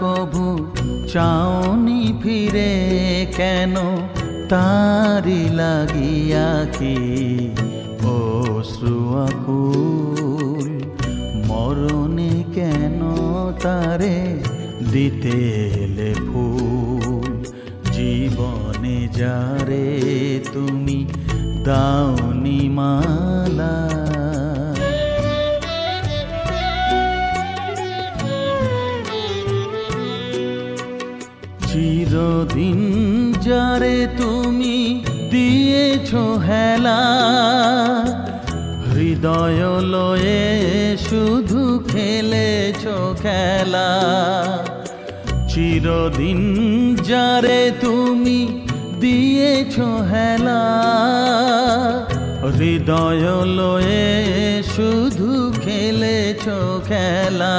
কভু চাওনি ফিরে কেন তারি লাগিয়া কি অশ্রু আকুল মরণে কেন তারে দিতে এলে ফুল জীবনে যারে তুমি দাওনি মালা চিরদিন যারে তুমি দিয়েছো হেলা হৃদয় লয়ে শুধু খেলেছো খেলা চিরদিন যারে তুমি দিয়েছো হেলা হৃদয় লয়ে শুধু খেলেছো খেলা